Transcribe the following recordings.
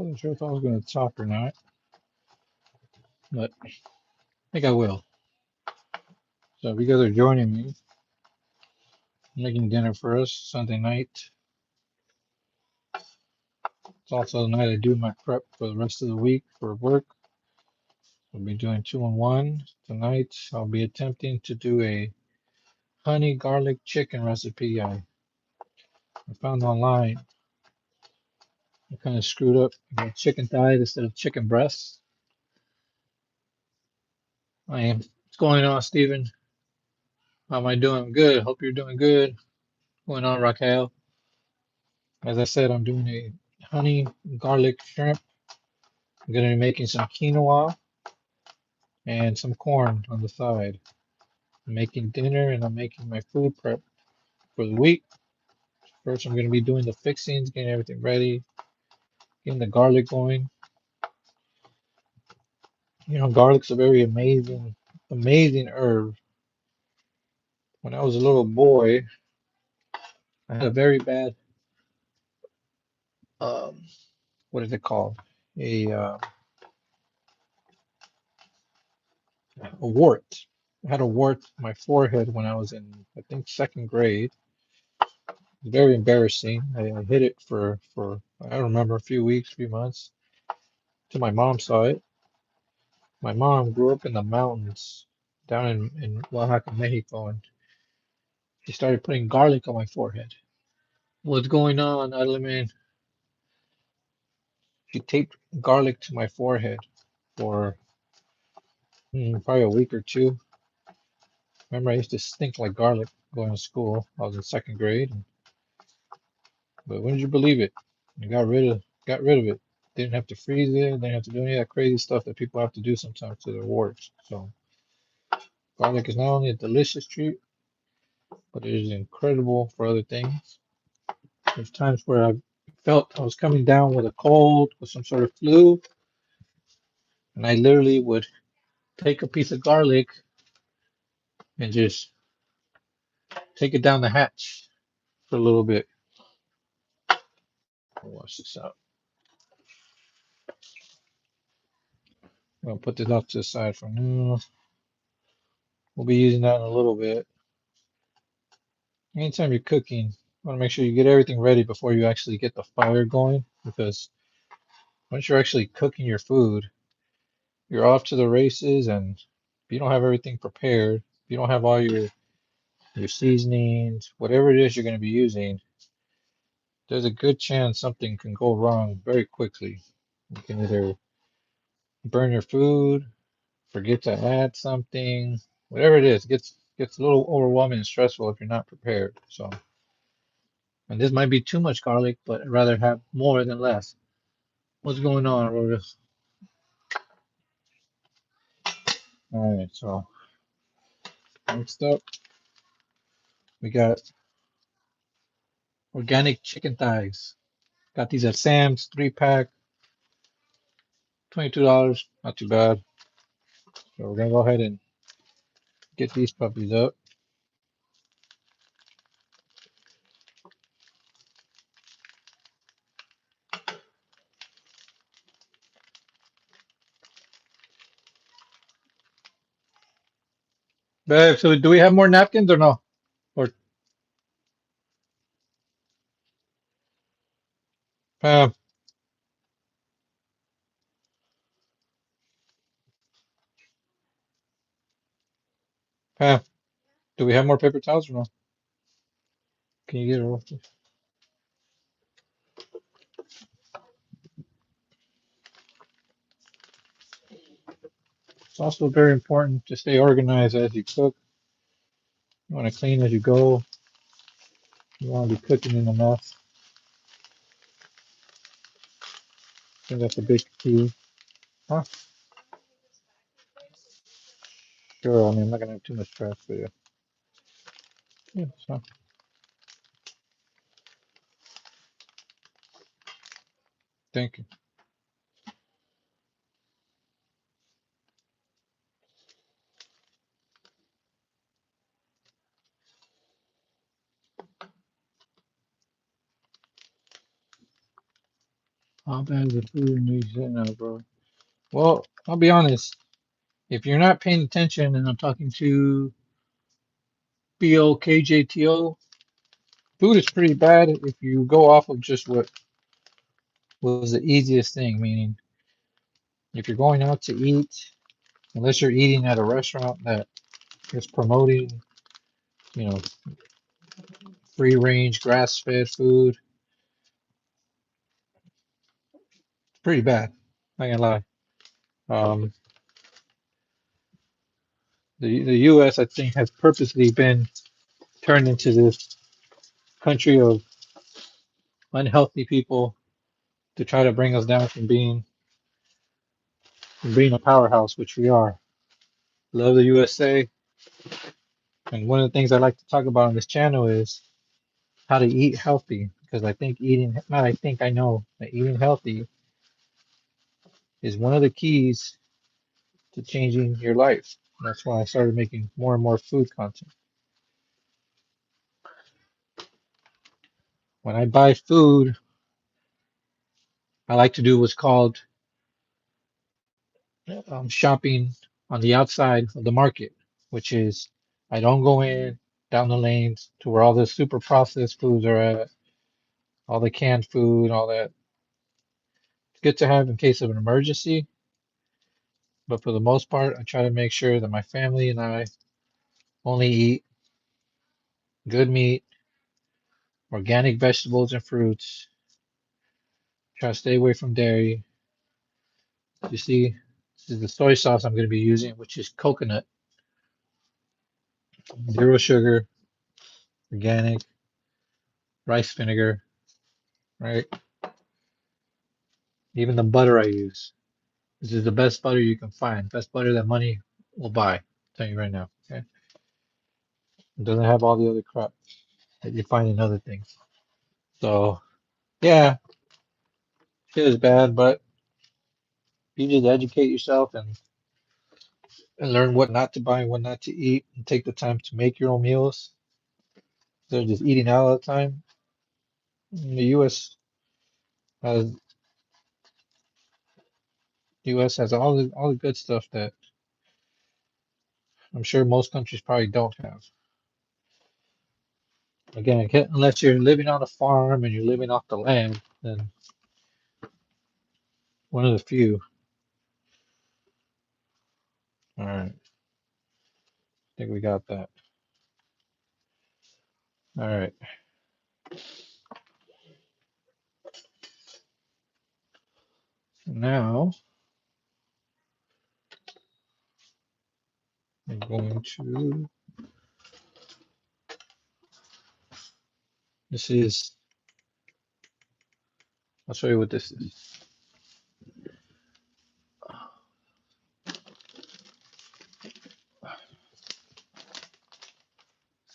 Wasn't sure if I was going to talk or not, but I think I will. So if you guys are joining me, I'm making dinner for us Sunday night. It's also the night I do my prep for the rest of the week for work. I'll be doing 2-in-1 tonight. I'll be attempting to do a honey garlic chicken recipe I found online. I kind of screwed up. I got chicken thighs instead of chicken breasts. I am. What's going on, Steven? How am I doing? Good. Hope you're doing good. What's going on, Raquel? As I said, I'm doing a honey garlic shrimp. I'm going to be making some quinoa and some corn on the side. I'm making dinner and I'm making my food prep for the week. First, I'm going to be doing the fixings, getting everything ready, getting the garlic going. You know, garlic's a very amazing herb. When I was a little boy, I had a very bad, um, what is it called? A, uh, a wart. I had a wart on my forehead when I was in, I think, second grade. It was very embarrassing. I hid it for I don't remember, a few weeks, few months, till my mom saw it. My mom grew up in the mountains down in Oaxaca, Mexico, and she started putting garlic on my forehead. What's going on, Adeline? She taped garlic to my forehead for probably a week or two. Remember, I used to stink like garlic going to school. I was in second grade, but wouldn't you believe it? I got rid of it. Didn't have to freeze it. Didn't have to do any of that crazy stuff that people have to do sometimes to their warts. So garlic is not only a delicious treat, but it is incredible for other things. There's times where I felt I was coming down with a cold, with some sort of flu, and I literally would take a piece of garlic and just take it down the hatch for a little bit. I'll wash this out. I'll put this off to the side for now. We'll be using that in a little bit. Anytime you're cooking, you want to make sure you get everything ready before you actually get the fire going, because once you're actually cooking your food, you're off to the races, and if you don't have everything prepared, if you don't have all your seasonings, whatever it is you're going to be using, there's a good chance something can go wrong very quickly. You can either burn your food, forget to add something, whatever it is, gets a little overwhelming and stressful if you're not prepared. So, and this might be too much garlic, but I'd rather have more than less. What's going on, Rodas? All right, so next up, we got organic chicken thighs. Got these at Sam's, 3-pack, $22. Not too bad. So we're gonna go ahead and get these puppies up. Babe, so do we have more napkins or no? Or Pam, Pam, do we have more paper towels or no? Can you get it off? It's also very important to stay organized as you cook. You want to clean as you go. You want to be cooking in a mess. I think that's a big key. Huh? Sure. I mean, I'm not gonna have too much trash for you. Yeah, so thank you. How bad is the food in New Zealand now, bro? Well, I'll be honest. If you're not paying attention, and I'm talking to BOKJTO, food is pretty bad if you go off of just what was the easiest thing, meaning if you're going out to eat, unless you're eating at a restaurant that is promoting, you know, free range, grass fed food, it's pretty bad. Not gonna lie. Um, the U.S. I think has purposely been turned into this country of unhealthy people to try to bring us down from being a powerhouse, which we are. Love the USA, and one of the things I like to talk about on this channel is how to eat healthy, because I think eating, not I think I know that eating healthy is one of the keys to changing your life. And that's why I started making more and more food content. When I buy food, I like to do what's called shopping on the outside of the market, which is I don't go in down the lanes to where all the super processed foods are at, all the canned food, all that. It's good to have in case of an emergency, but for the most part, I try to make sure that my family and I only eat good meat, organic vegetables and fruits. Try to stay away from dairy. You see, this is the soy sauce I'm going to be using, which is coconut, zero sugar, organic, rice vinegar, right? Even the butter I use. This is the best butter you can find. Best butter that money will buy. I'm telling you right now. Okay. It doesn't have all the other crap that you find in other things. So yeah, shit is bad, but you just educate yourself and learn what not to buy and what not to eat and take the time to make your own meals. Instead of just eating out all the time. The has US has all the good stuff that I'm sure most countries probably don't have. Again, unless you're living on a farm and you're living off the land, then one of the few. All right, I think we got that. All right, now I'm going to. This is. I'll show you what this is.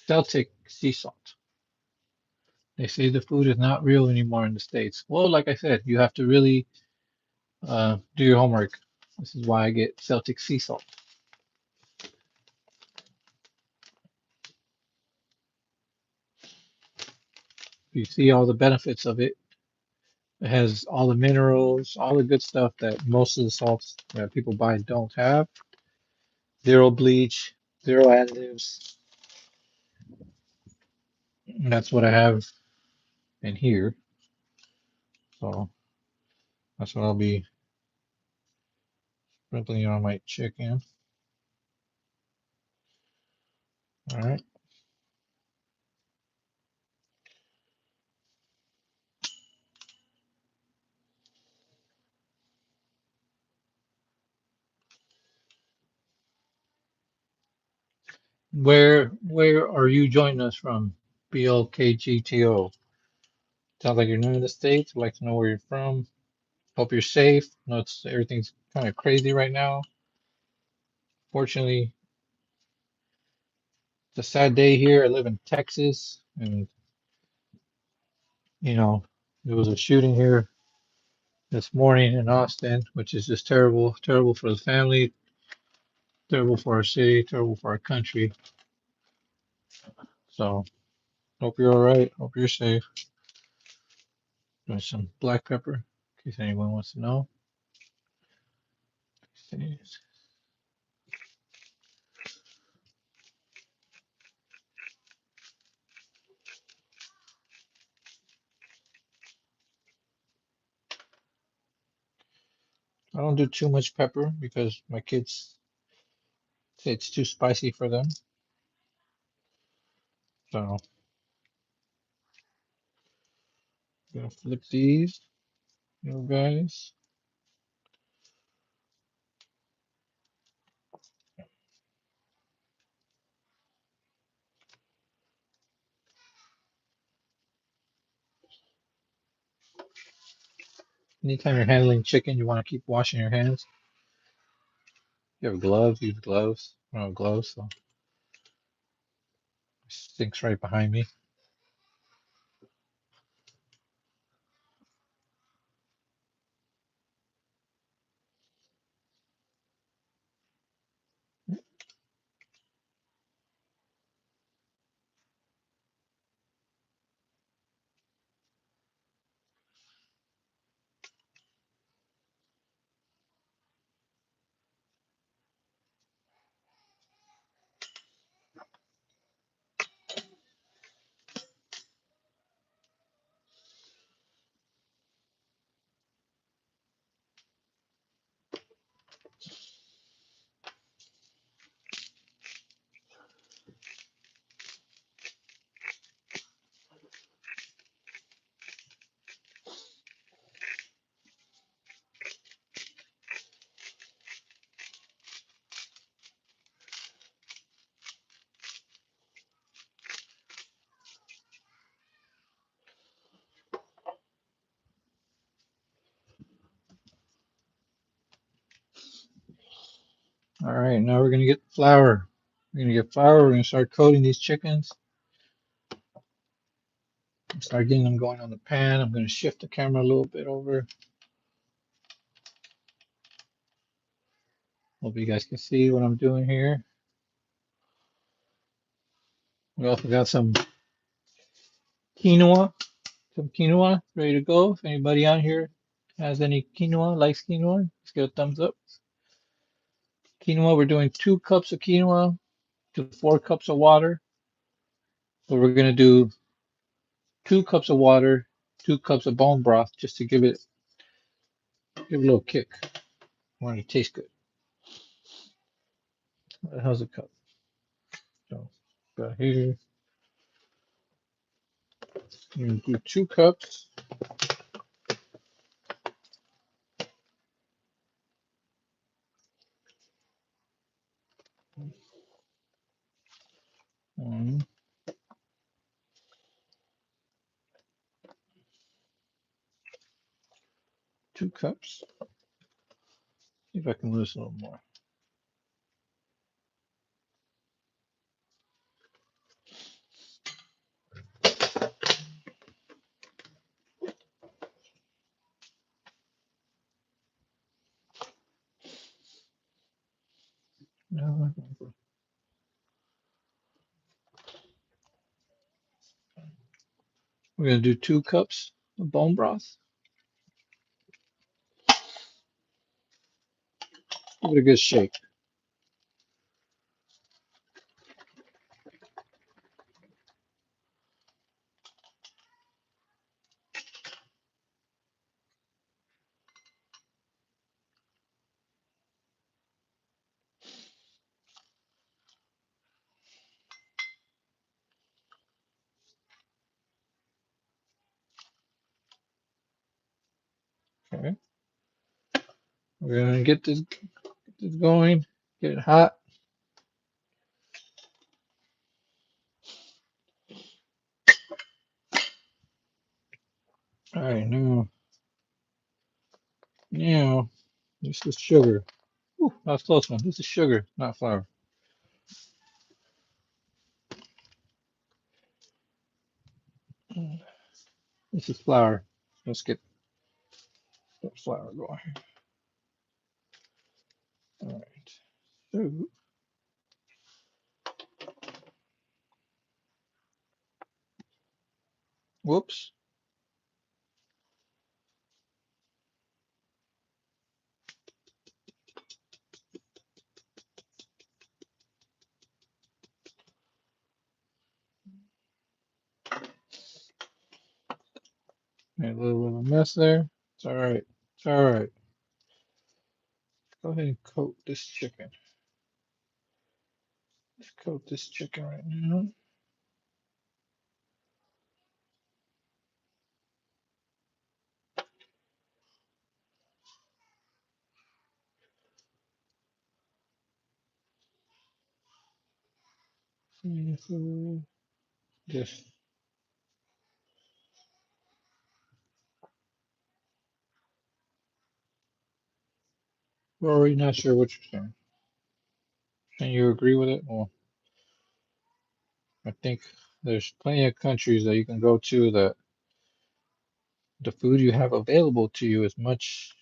Celtic sea salt. They say the food is not real anymore in the States. Well, like I said, you have to really do your homework. This is why I get Celtic sea salt. You see all the benefits of it. It has all the minerals, all the good stuff that most of the salts that people buy don't have. Zero bleach, zero additives. And that's what I have in here. So that's what I'll be sprinkling on my chicken. All right. Where are you joining us from? BLKGTO. Sounds like you're new in the States. I'd like to know where you're from. Hope you're safe. I know everything's kind of crazy right now. Fortunately, it's a sad day here. I live in Texas, and you know, there was a shooting here this morning in Austin, which is just terrible, terrible for the family, terrible for our city, terrible for our country. So, hope you're all right. Hope you're safe. Doing some black pepper. in case anyone wants to know. I don't do too much pepper because my kids say it's too spicy for them. So I'm gonna flip these, you guys. Anytime you're handling chicken, you want to keep washing your hands. You have gloves, use gloves. I don't have gloves, so it stinks right behind me. All right, now we're gonna get flour. We're gonna get flour. We're gonna start coating these chickens. Start getting them going on the pan. I'm gonna shift the camera a little bit over. Hope you guys can see what I'm doing here. We also got quinoa, some quinoa ready to go. If anybody out here has any quinoa, likes quinoa, let's get a thumbs up. Quinoa, we're doing 2 cups of quinoa to 4 cups of water. So we're gonna do 2 cups of water, 2 cups of bone broth, just to give it a little kick. I want it to taste good. What the hell's a cup? So got here. I'm gonna do 2 cups. One, 2 cups. See if I can lose a little more. No, we're gonna do 2 cups of bone broth. Give it a good shake. Okay. We're gonna get this going, get it hot. All right, now this is sugar. Ooh, that was a close one. This is sugar, not flour. This is flour. Let's get the flour going. All right. So, whoops. Made a little bit of a mess there. It's all right. It's all right. Go ahead and coat this chicken. Let's coat this chicken right now. Seafood. Just, Rory, not sure what you're saying. Can you agree with it? Well, I think there's plenty of countries that you can go to that the food you have available to you is much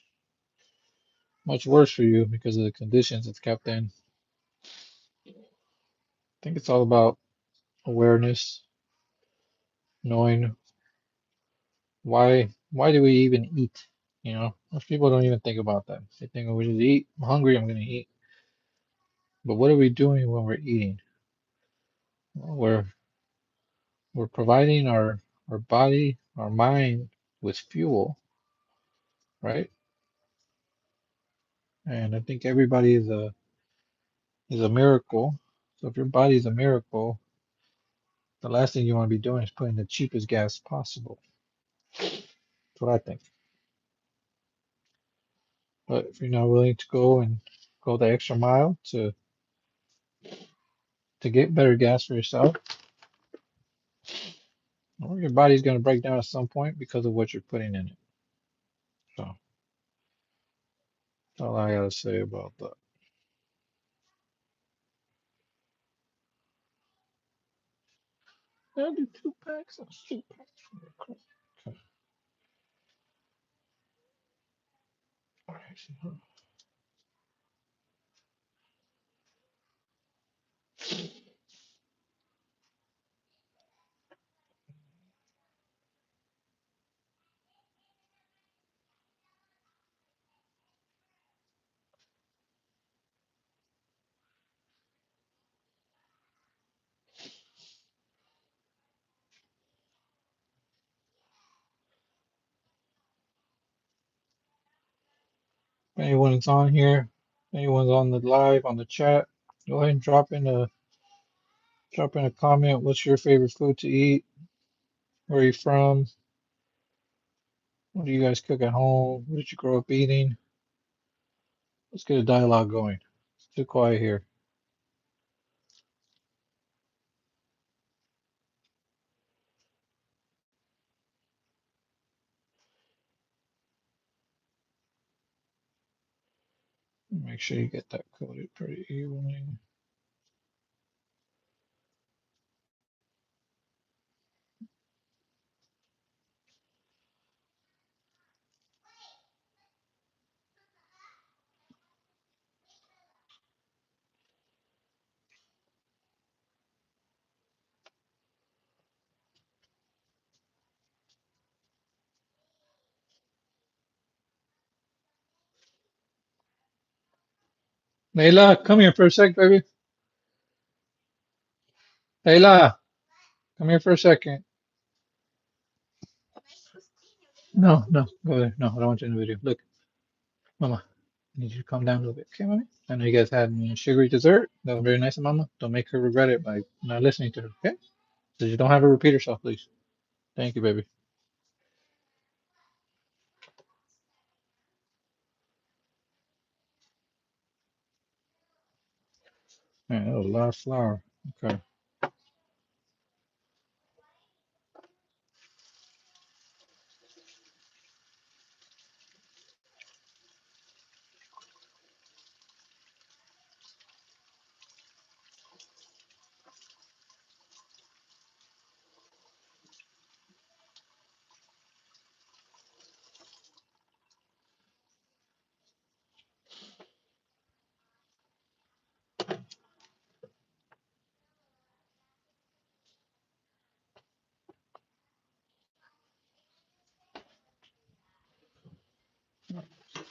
worse for you because of the conditions it's kept in. I think it's all about awareness, knowing why do we even eat? You know, most people don't even think about that. They think, oh, we just eat. I'm hungry, I'm gonna eat. But what are we doing when we're eating? Well, we're providing our body, our mind with fuel, right? And I think everybody is a miracle. So if your body is a miracle, the last thing you want to be doing is putting the cheapest gas possible. That's what I think. But if you're not willing to go the extra mile to get better gas for yourself, well, your body's going to break down at some point because of what you're putting in it. So that's all I got to say about that. I'll do 2 packs. That's 2 packs. Okay. All right. If anyone's on here, anyone's on the live, on the chat, go ahead and drop in a comment. What's your favorite food to eat? Where are you from? What do you guys cook at home? What did you grow up eating? Let's get a dialogue going. It's too quiet here. Make sure you get that coated pretty evenly. Layla, come here for a sec, baby. Layla, come here for a second. No, no, go there. No, I don't want you in the video. Look, Mama, I need you to calm down a little bit. Okay, Mommy? I know you guys had sugary dessert. That was very nice of Mama. Don't make her regret it by not listening to her, okay? So you don't have her repeat herself, please. Thank you, baby. Man, that was a lot of flour. Okay.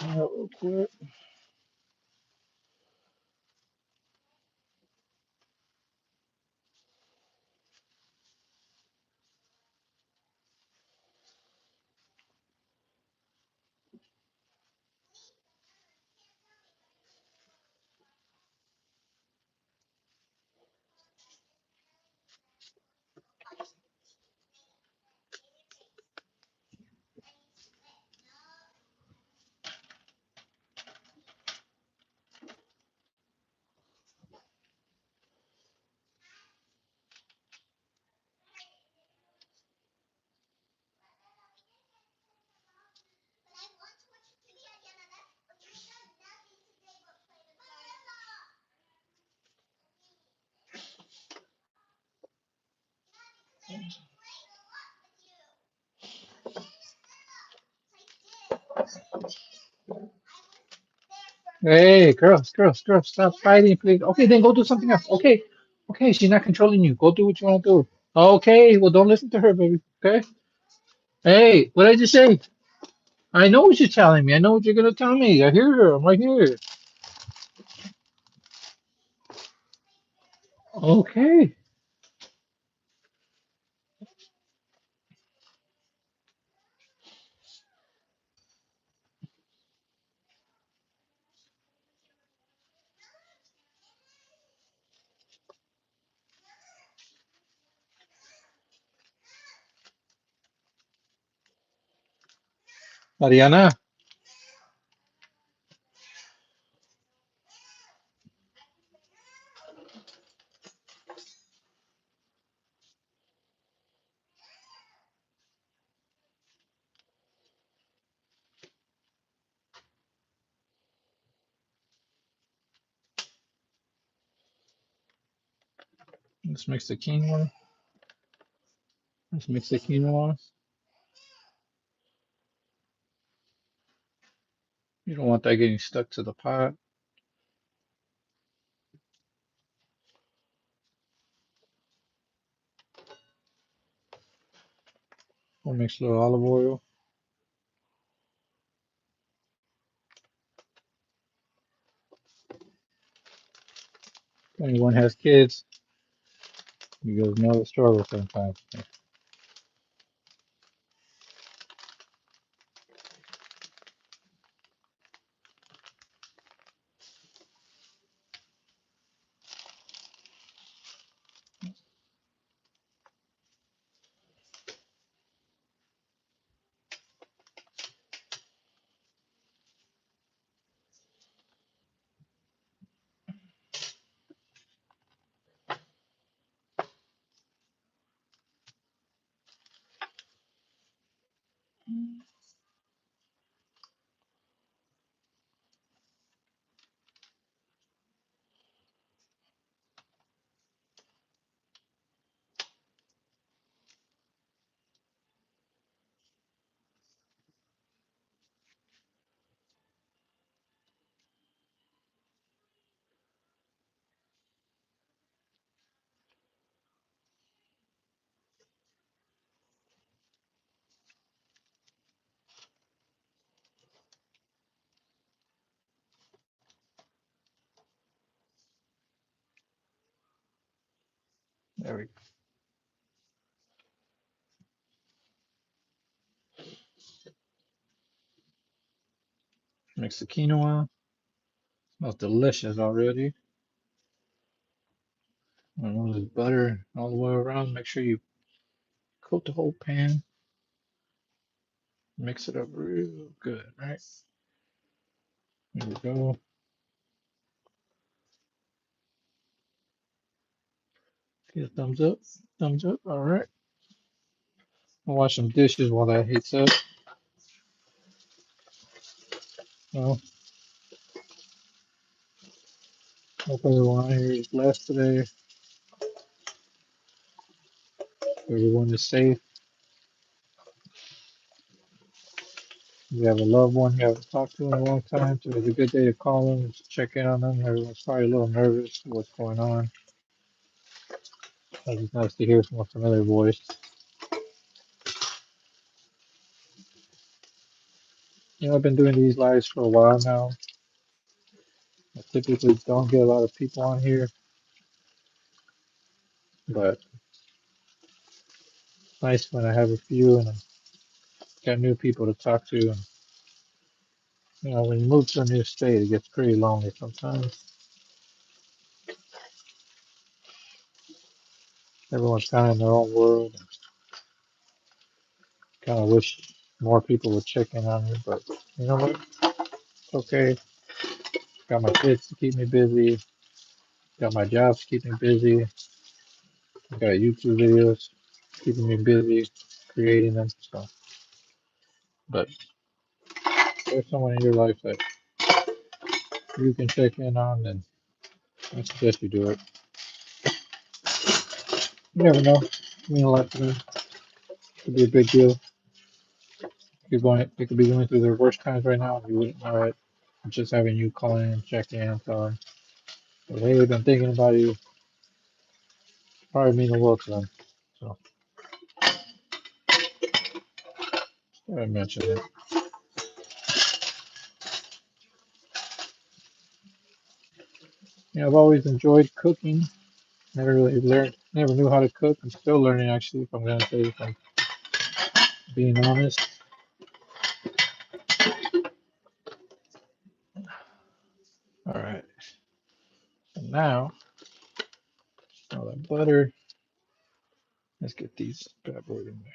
Real quick. Hey, girls, stop fighting, please. Okay, then go do something else. Okay, okay, she's not controlling you. Go do what you want to do. Okay, well, don't listen to her, baby. Okay. Hey, what did I just say? I know what you're telling me. I know what you're gonna tell me. I hear her. I'm right here. Okay. Mariana, let's mix the quinoa. Let's mix the quinoa. You don't want that getting stuck to the pot. We'll mix a little olive oil. If anyone has kids, you guys know the struggle sometimes. There we go. Mix the quinoa. Smells delicious already. And all this butter all the way around. Make sure you coat the whole pan. Mix it up real good, right? There we go. Get a thumbs up. Thumbs up. All right. I'll wash some dishes while that heats up. Well, hope everyone here is blessed today. Everyone is safe. You have a loved one you haven't talked to in a long time, so it's a good day to call them and check in on them. Everyone's probably a little nervous what's going on. It's nice to hear from a familiar voice. I've been doing these lives for a while now. I typically don't get a lot of people on here, but it's nice when I have a few and I got new people to talk to. And when you move to a new state, it gets pretty lonely sometimes. Everyone's kind of in their own world. Kind of wish more people would check in on me, but you know what? It's okay. Got my kids to keep me busy. Got my job to keep me busy. Got YouTube videos keeping me busy creating them. So, but there's someone in your life that you can check in on, then I suggest you do it. You never know. I mean a lot to them. Could be a big deal. they could be going through their worst times right now, and you wouldn't know it. Just having you call in, check in, tell them, hey, we've been thinking about you. Probably mean the world to them. So I mentioned it. I've always enjoyed cooking. Never really learned, never knew how to cook. I'm still learning, actually, if I'm gonna say, if I'm being honest. All right. So now, all that butter. Let's get these bad boys in there.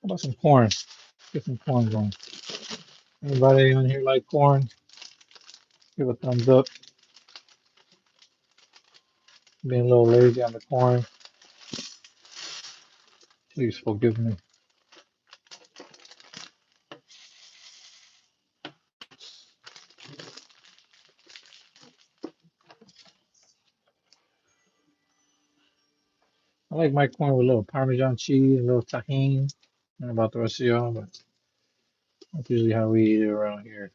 How about some corn? Get some corn going. Anybody on here like corn? Give a thumbs up. Being a little lazy on the corn. Please forgive me. I like my corn with a little Parmesan cheese, a little tahini. I don't know about the rest of y'all, but that's usually how we eat it around here.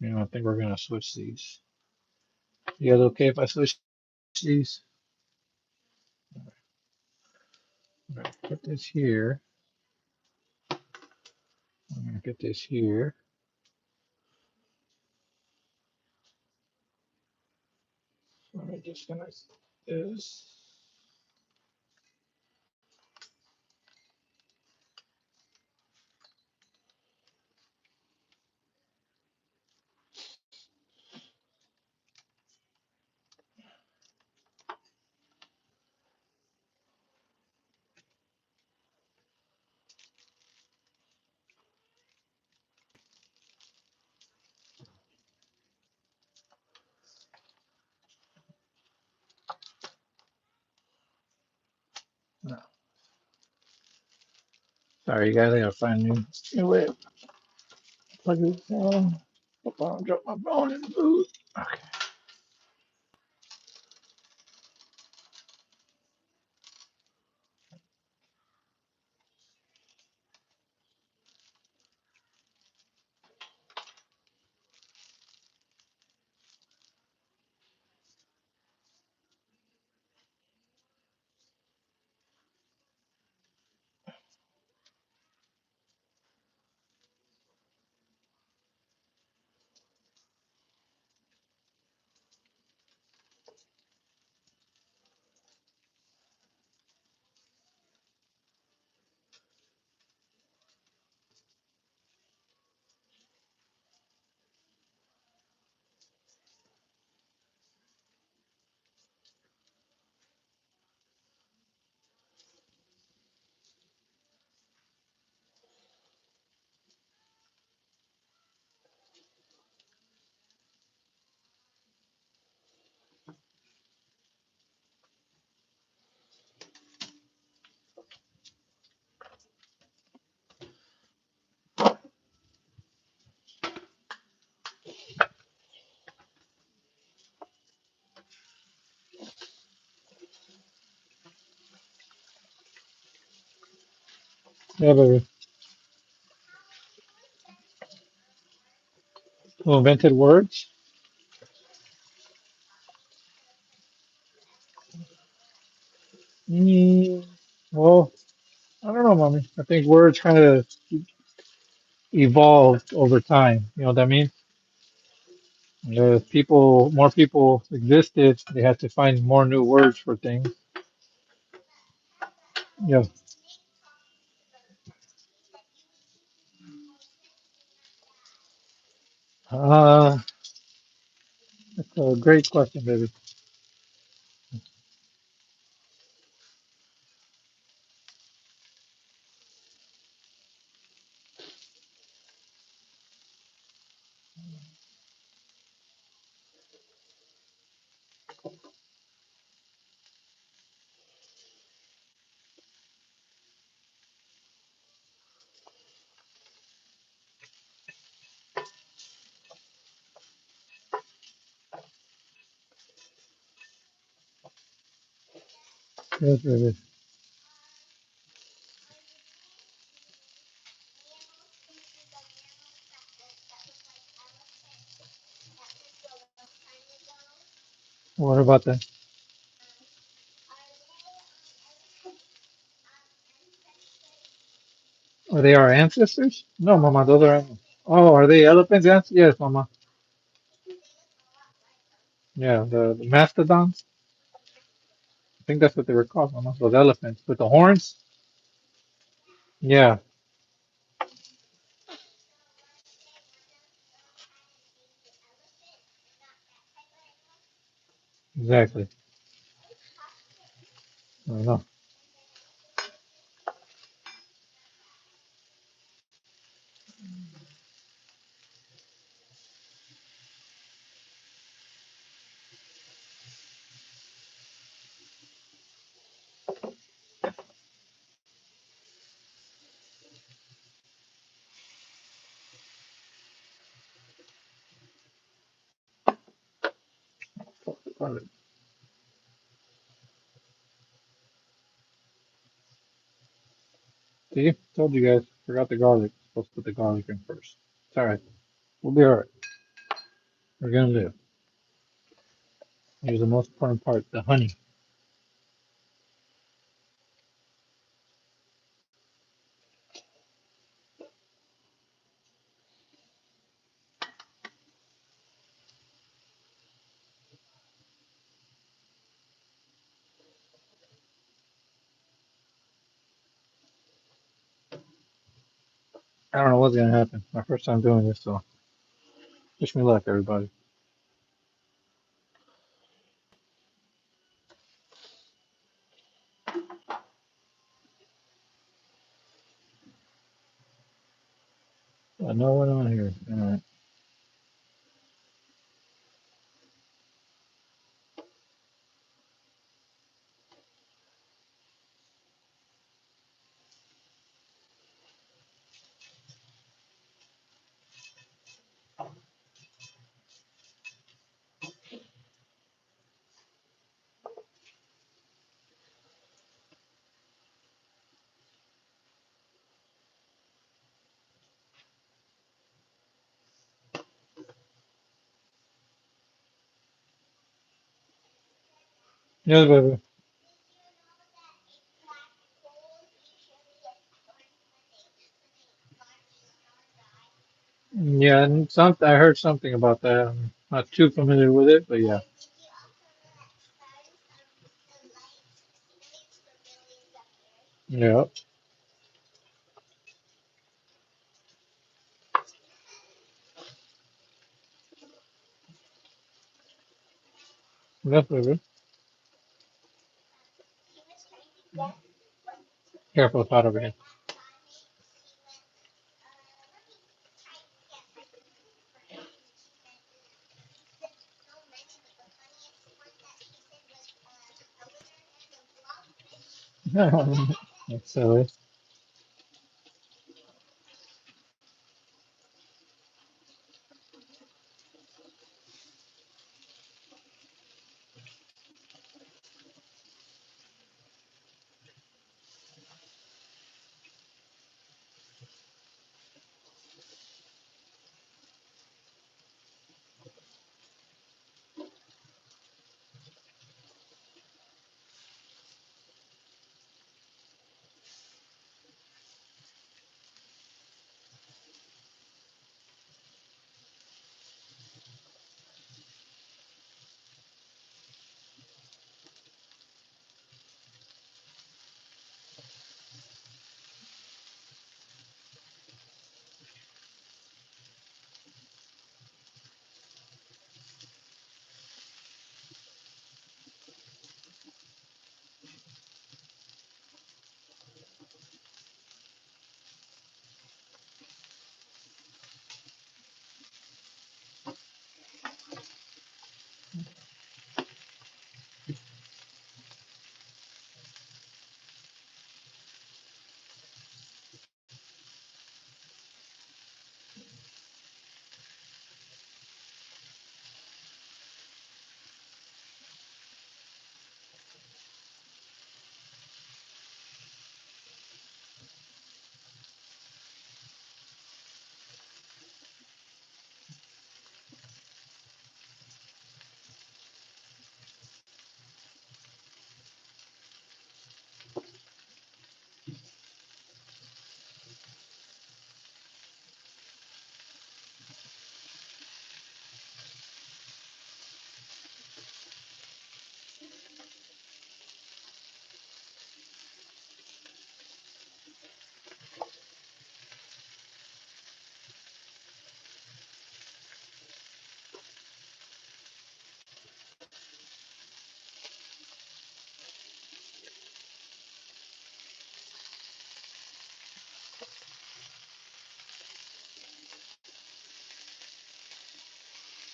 I think we're gonna switch these. You guys okay if I switch these? I'm gonna put this here. I'm gonna get this here. I'm just gonna this. No. Sorry, you guys. I gotta find new way. Plug this in. Hope I don't drop my phone in the food. Okay. Yeah, baby. Who invented words? Mm. Well, I don't know, mommy. I think words kind of evolved over time. You know what I mean? More people existed, they had to find more new words for things. Yeah. Uh, that's a great question, baby. Yes, baby. What about that? Are they our ancestors? No, mama, those are. Oh, are they elephants? Yes, mama. Yeah, the mastodons. I think that's what they were called, mama. Those elephants with the horns. Yeah, exactly. I don't know. See, told you guys. Forgot the garlic. Supposed to put the garlic in first. It's all right. We'll be all right. We're gonna live. Here's the most important part: the honey. I don't know what's gonna happen. My first time doing this, so wish me luck, everybody. I know what on here. All right. Yes, baby. Yeah, and I heard something about that. I'm not too familiar with it, but yeah. Yeah. Yes, baby. Careful, it's hot over here. That's silly.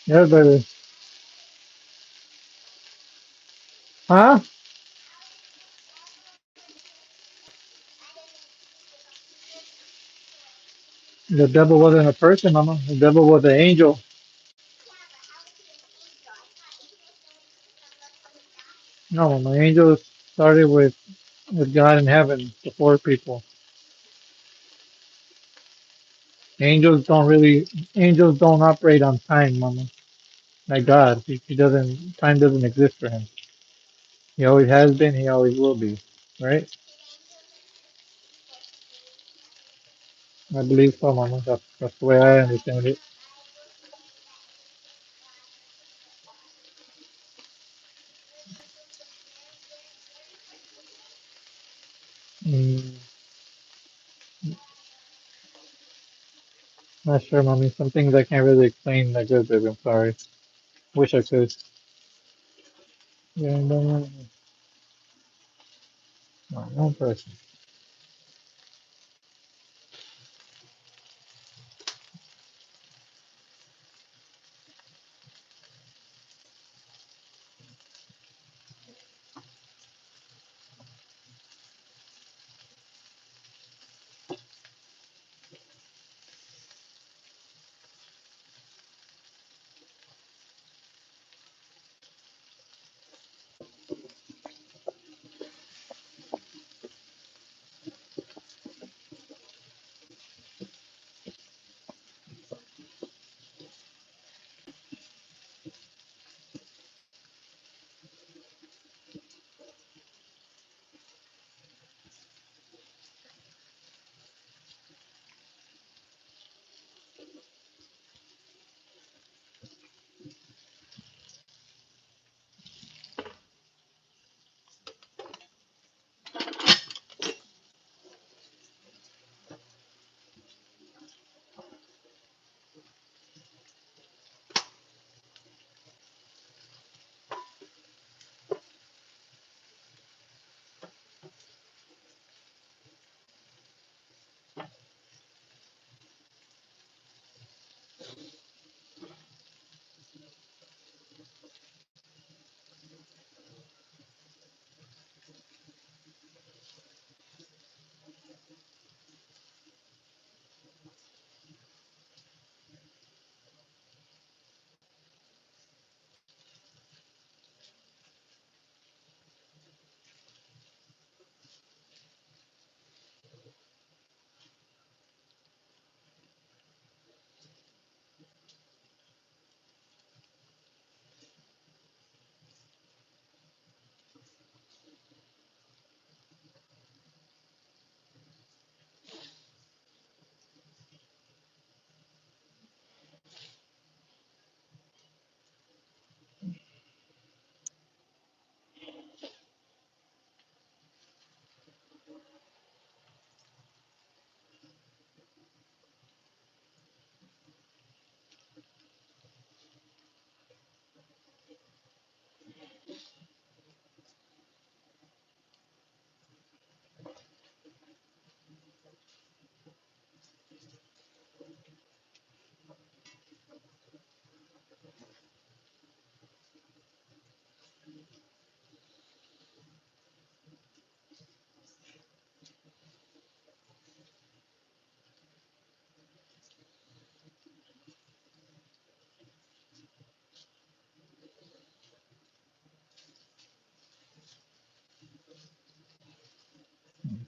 Yeah, baby. Huh? The devil wasn't a person, Mama. The devil was an angel. No, Mama. Angels started with God in heaven, the four people. Angels don't operate on time, Mama. Like God. He doesn't, time doesn't exist for him. He always has been, he always will be. Right? I believe so, Mama. That's the way I understand it. Mm, not sure, Mommy. Some things I can't really explain that good, baby. I'm sorry. Wish I could. Yeah, no, one person.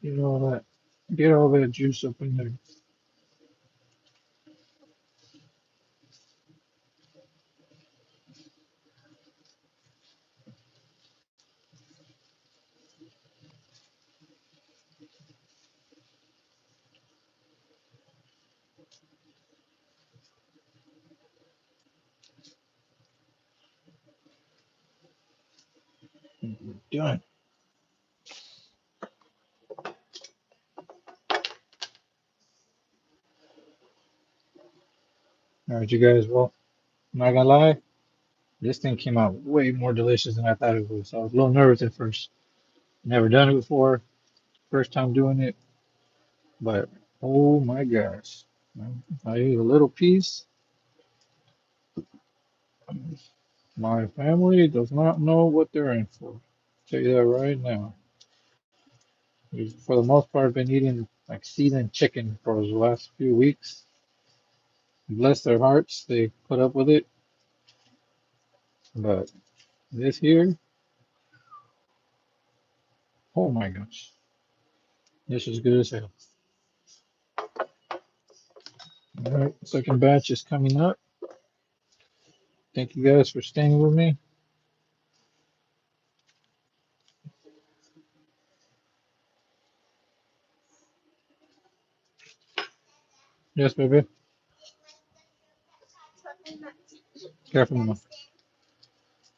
Get all that. Get all that juice up in there. Done. All right, you guys. Well, I'm not gonna lie. This thing came out way more delicious than I thought it was. I was a little nervous at first. Never done it before. First time doing it, but oh my gosh. I ate a little piece. My family does not know what they're in for. Tell you that right now. We, for the most part, been eating like seasoned chicken for the last few weeks. Bless their hearts, they put up with it. But this here, oh my gosh, this is good as hell. All right, second batch is coming up. Thank you guys for staying with me. Yes, baby. Careful, mama.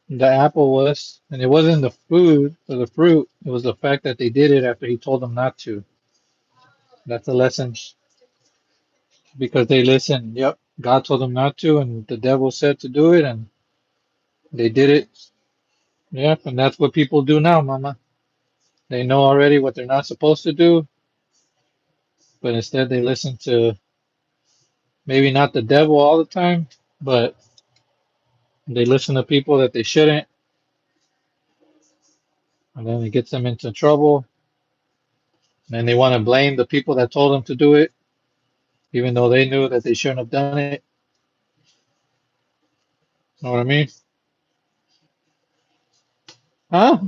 The apple was, and it wasn't the food or the fruit. It was the fact that they did it after he told them not to. That's a lesson because they listened. Yep, God told them not to, and the devil said to do it, and they did it. Yep, and that's what people do now, mama. They know already what they're not supposed to do, but instead they listen to maybe not the devil all the time, but they listen to people that they shouldn't, and then it gets them into trouble. And they want to blame the people that told them to do it, even though they knew that they shouldn't have done it. Know what I mean? Huh?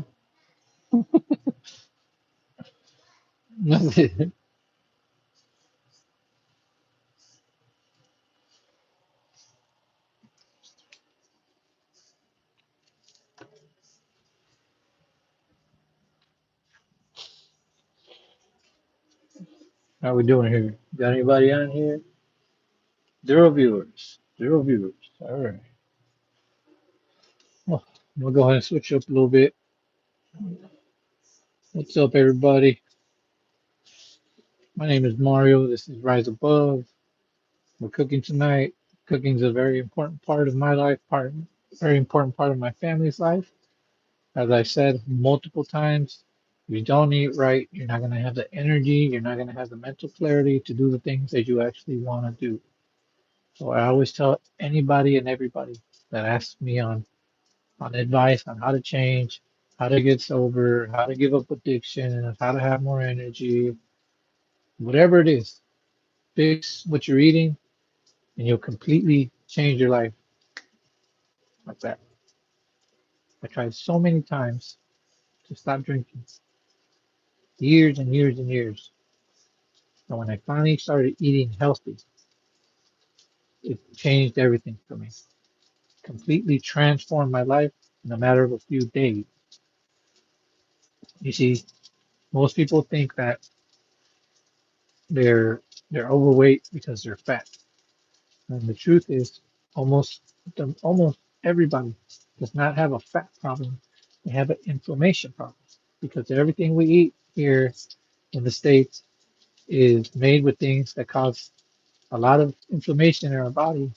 How we doing here? Got anybody on here? Zero viewers. Zero viewers. All right. Well, we'll go ahead and switch up a little bit. What's up, everybody? My name is Mario. This is Rise Above. We're cooking tonight. Cooking is a very important part of my life, very important part of my family's life. As I said multiple times, if you don't eat right, you're not going to have the energy, you're not going to have the mental clarity to do the things that you actually want to do. So I always tell anybody and everybody that asks me on advice on how to change, how to get sober, how to give up addiction, how to have more energy, whatever it is, fix what you're eating and you'll completely change your life like that. I tried so many times to stop drinking, years and years and years. And when I finally started eating healthy, it changed everything for me. Completely transformed my life in a matter of a few days. You see, most people think that they're they're overweight because they're fat. And the truth is almost almost everybody does not have a fat problem. They have an inflammation problem because everything we eat here in the States is made with things that cause a lot of inflammation in our body.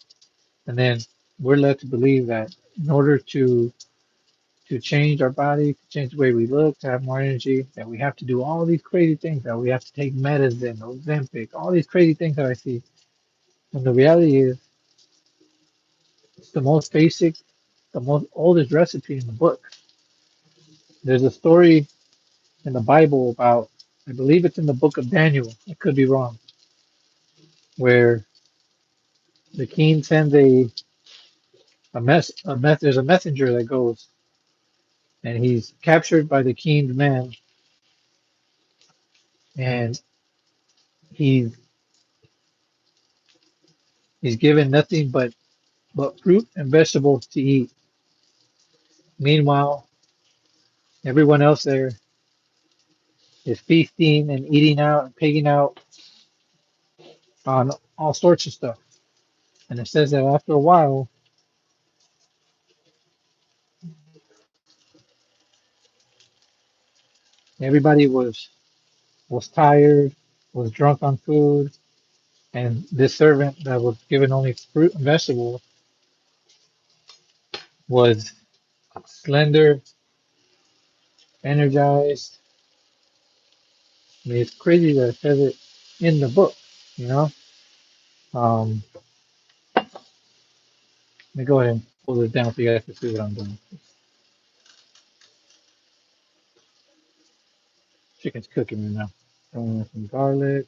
And then we're led to believe that in order to change our body, to change the way we look, to have more energy, that we have to do all these crazy things, that we have to take medicine, Ozempic, all these crazy things that I see. And the reality is, it's the most basic, the most oldest recipe in the book. There's a story in the Bible about, I believe it's in the book of Daniel, I could be wrong, where the king sends there's a messenger that goes and he's captured by the king's men and he's he's given nothing but fruit and vegetables to eat. Meanwhile, everyone else there is feasting and eating out and pigging out on all sorts of stuff. And it says that after a while, everybody was tired, was drunk on food, and this servant that was given only fruit and vegetables was slender, energized. I mean, it's crazy that it says it in the book, you know? Let me go ahead. hold it down so you guys can see what I'm doing. Chicken's cooking right now. Throwing in some garlic.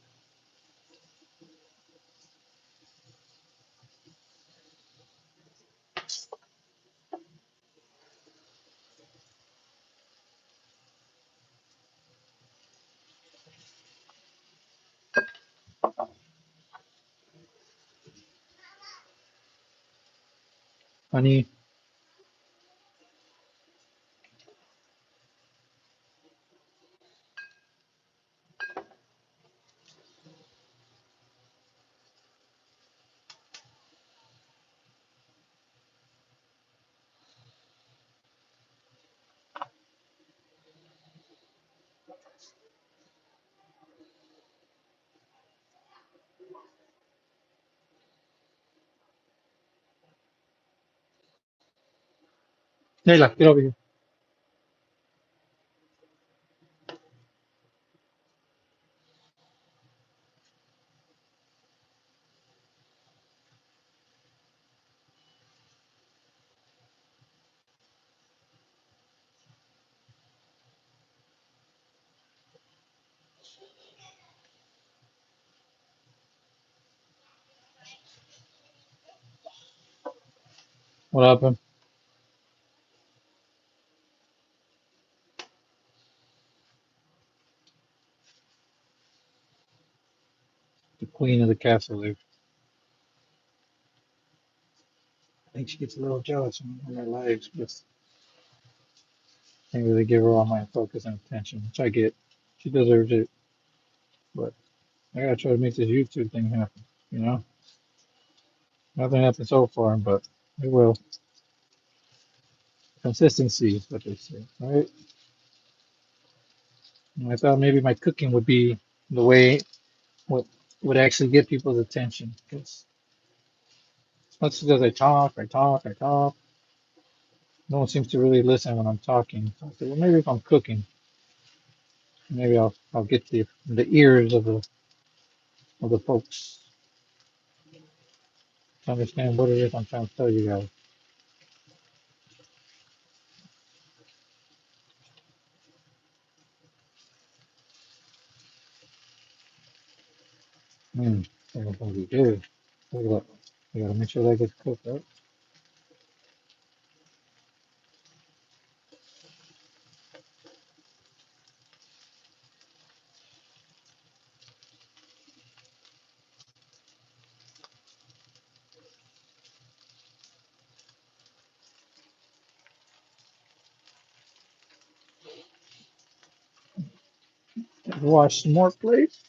Honey. Nayla, get over here. What happened? The queen of the castle there. I think she gets a little jealous on my lives, but can't really give her all my focus and attention, which I get. She deserves it, but I gotta try to make this YouTube thing happen. You know, nothing happened so far, but it will. Consistency is what they say, right? And I thought maybe my cooking would be the way what would actually get people's attention. Because as much as I talk, no one seems to really listen when I'm talking. So I said, well, maybe if I'm cooking, maybe I'll get the ears of the folks to understand what it is I'm trying to tell you guys. Hmm, that's gonna be good. Look at that. You gotta make sure that gets cooked, right? Wash some more plates.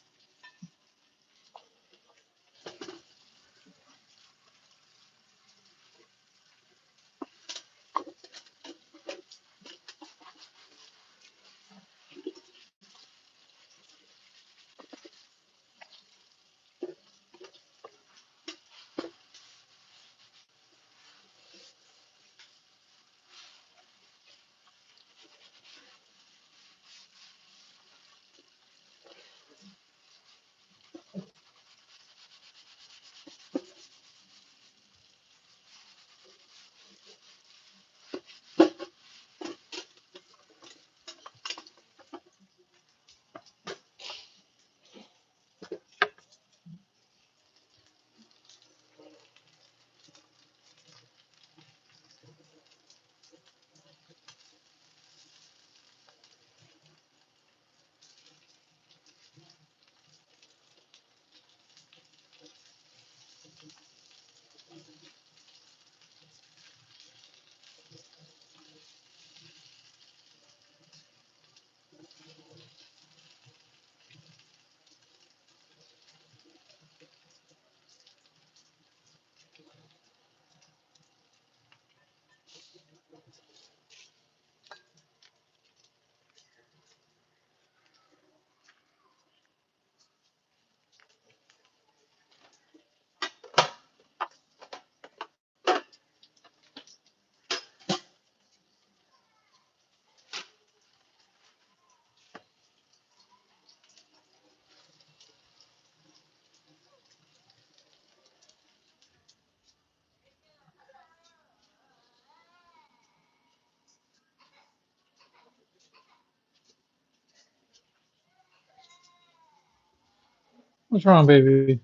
What's wrong, baby?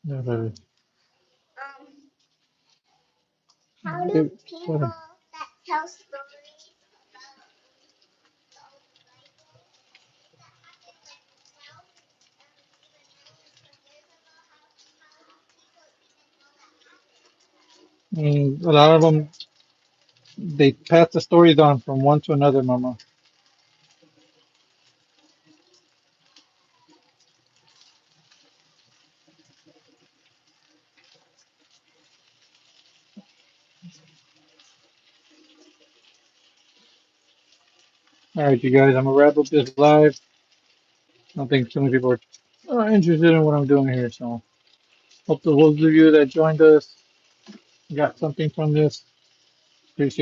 Yeah, baby. Baby, what? A lot of them, they pass the stories on from one to another, Mama. All right, you guys, I'm gonna wrap up this live. I don't think too many people are interested in what I'm doing here, so hope the those of you that joined us got something from this. Appreciate